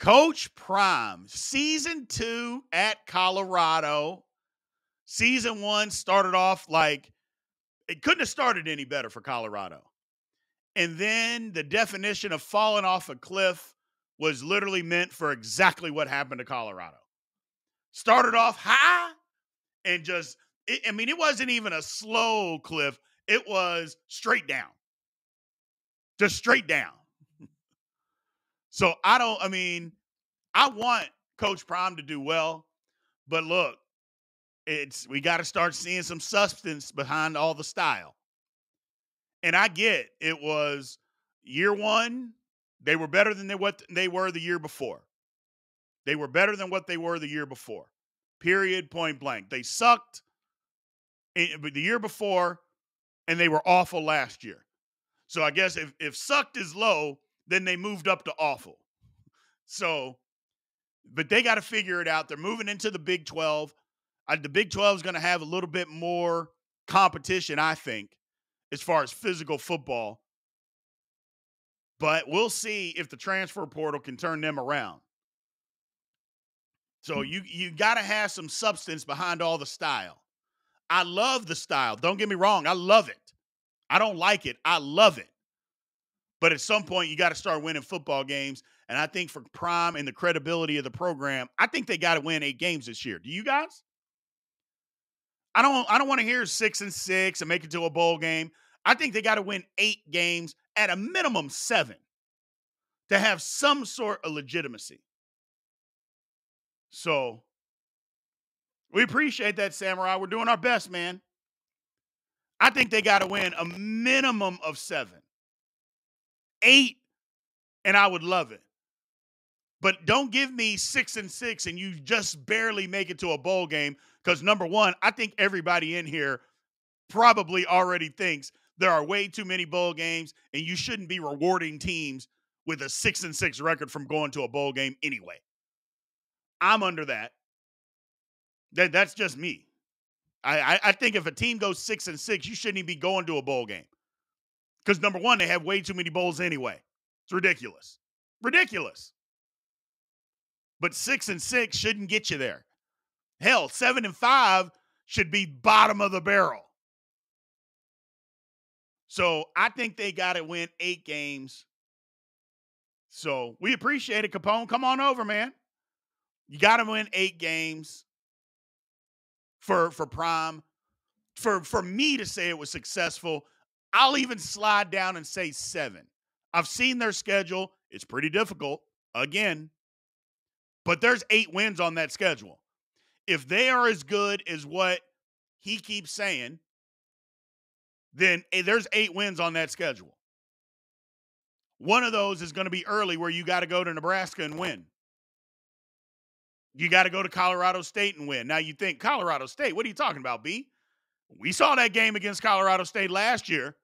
Coach Prime, season 2 at Colorado. Season 1 started off like it couldn't have started any better for Colorado. And then the definition of falling off a cliff was literally meant for exactly what happened to Colorado. Started off high and it wasn't even a slow cliff. It was straight down. Just straight down. So I want Coach Prime to do well, but look, we got to start seeing some substance behind all the style. And I get it was year 1, they were better than what they were the year before. They were better than what they were the year before. Period, point blank. They sucked the year before, and they were awful last year. So I guess if sucked is low, then they moved up to awful. So, but they got to figure it out. They're moving into the Big 12. The Big 12 is going to have a little bit more competition, I think, as far as physical football. But we'll see if the transfer portal can turn them around. So you got to have some substance behind all the style. I love the style. Don't get me wrong. I love it. I don't like it. I love it. But at some point, you got to start winning football games. And I think for Prime and the credibility of the program, I think they got to win 8 games this year. Do you guys? I don't want to hear 6-6 and make it to a bowl game. I think they got to win 8 games, at a minimum 7, to have some sort of legitimacy. So we appreciate that, Samurai. We're doing our best, man. I think they got to win a minimum of 7. 8, and I would love it. But don't give me 6-6 and you just barely make it to a bowl game, because number one, I think everybody in here probably already thinks there are way too many bowl games and you shouldn't be rewarding teams with a 6-6 record from going to a bowl game anyway. I'm under that. That's just me. I think if a team goes 6-6, you shouldn't even be going to a bowl game. Because number one, they have way too many bowls anyway. It's ridiculous. Ridiculous. But 6-6 shouldn't get you there. Hell, 7-5 should be bottom of the barrel. So I think they got to win 8 games. So we appreciate it, Capone. Come on over, man. You got to win 8 games for Prime. For me to say it was successful, I'll even slide down and say 7. I've seen their schedule. It's pretty difficult, again. But there's 8 wins on that schedule. If they are as good as what he keeps saying, then there's 8 wins on that schedule. One of those is going to be early, where you got to go to Nebraska and win. You got to go to Colorado State and win. Now you think, Colorado State, what are you talking about, B? We saw that game against Colorado State last year.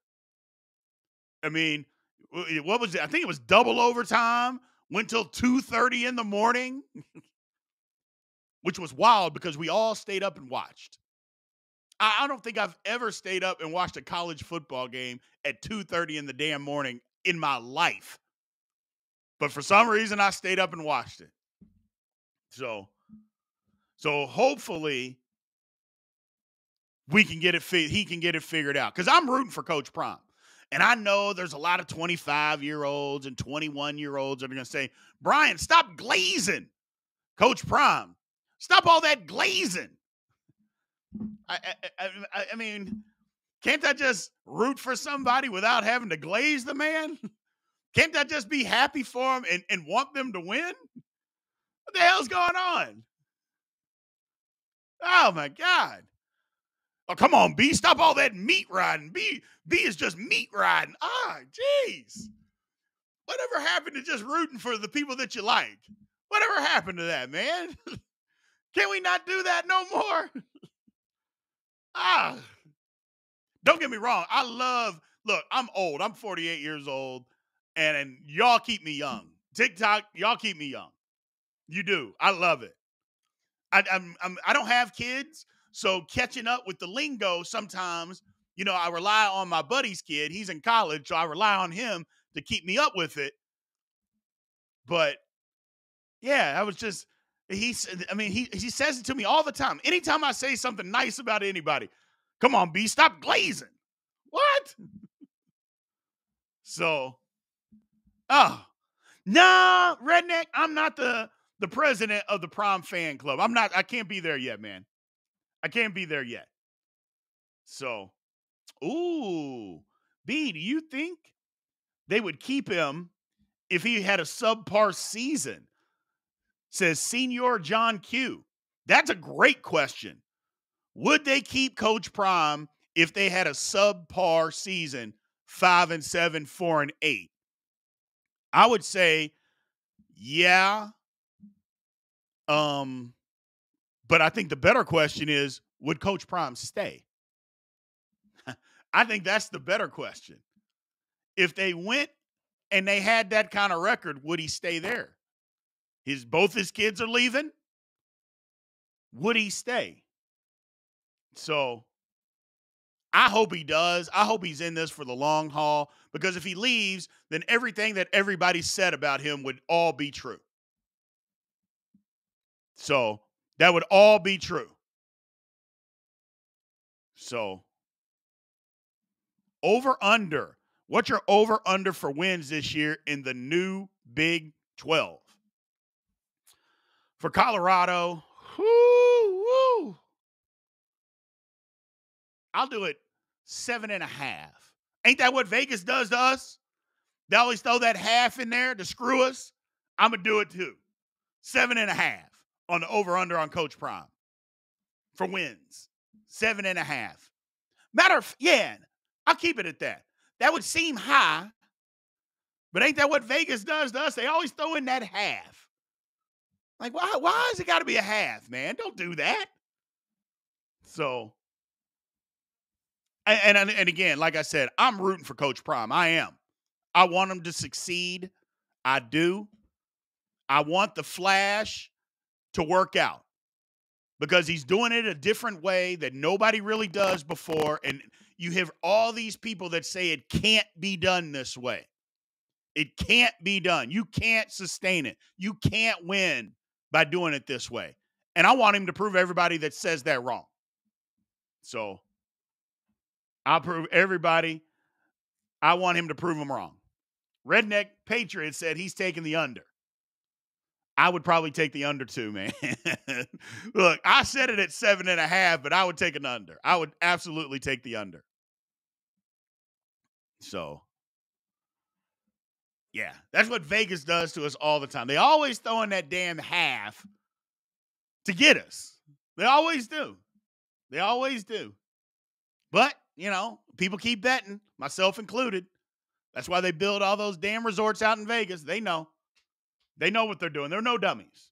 I mean, what was it? I think it was double overtime, went till 2:30 in the morning, which was wild because we all stayed up and watched. I don't think I've ever stayed up and watched a college football game at 2:30 in the damn morning in my life. But for some reason, I stayed up and watched it. So hopefully he can get it figured out. Because I'm rooting for Coach Prime. And I know there's a lot of 25-year-olds and 21-year-olds that are going to say, Brian, stop glazing. Coach Prime, stop all that glazing. I mean, can't I just root for somebody without having to glaze the man? Can't I just be happy for him and want them to win? What the hell's going on? Oh, my God. Oh, come on, B. Stop all that meat riding. B is just meat riding. Ah, jeez. Whatever happened to just rooting for the people that you like? Whatever happened to that, man? Can we not do that no more? Don't get me wrong. Look, I'm old. I'm 48 years old, and y'all keep me young. TikTok, y'all keep me young. You do. I love it. I don't have kids, so catching up with the lingo sometimes, I rely on my buddy's kid. He's in college, so I rely on him to keep me up with it. But Yeah, I was just he says it to me all the time. Anytime I say something nice about anybody, come on, B, stop glazing. What? So, oh, nah, redneck. I'm not the president of the prom fan club. I'm not. I can't be there yet, man. I can't be there yet. So, ooh, B, do you think they would keep him if he had a subpar season? Says Senior John Q. That's a great question. Would they keep Coach Prime if they had a subpar season, 5-7, 4-8? I would say, yeah. But I think the better question is, would Coach Prime stay? I think that's the better question. If they went and they had that kind of record, would he stay there? Both his kids are leaving. Would he stay? So I hope he does. I hope he's in this for the long haul, because if he leaves, then everything that everybody said about him would all be true. So that would all be true. So over under. What's your over under for wins this year in the new Big 12? For Colorado, whoo, I'll do it 7.5. Ain't that what Vegas does to us? They always throw that half in there to screw us. I'm going to do it too. 7.5 on the over-under on Coach Prime for wins. 7.5. Yeah, I'll keep it at that. That would seem high, but ain't that what Vegas does to us? They always throw in that half. Like, why has it got to be a half, man? Don't do that. So, and again, like I said, I'm rooting for Coach Prime. I am. I want him to succeed. I do. I want the flash to work out, because he's doing it a different way that nobody really does before. And you have all these people that say it can't be done this way. It can't be done. You can't sustain it. You can't win by doing it this way. And I want him to prove everybody that says that wrong. So I'll prove everybody. I want him to prove them wrong. Redneck Patriot said he's taking the under. I would probably take the under too, man. Look, I said it at 7.5, but I would take an under. I would absolutely take the under. So, yeah, that's what Vegas does to us all the time. They always throw in that damn half to get us. They always do. They always do. But, people keep betting, myself included. That's why they build all those damn resorts out in Vegas. They know. They know what they're doing. They're no dummies.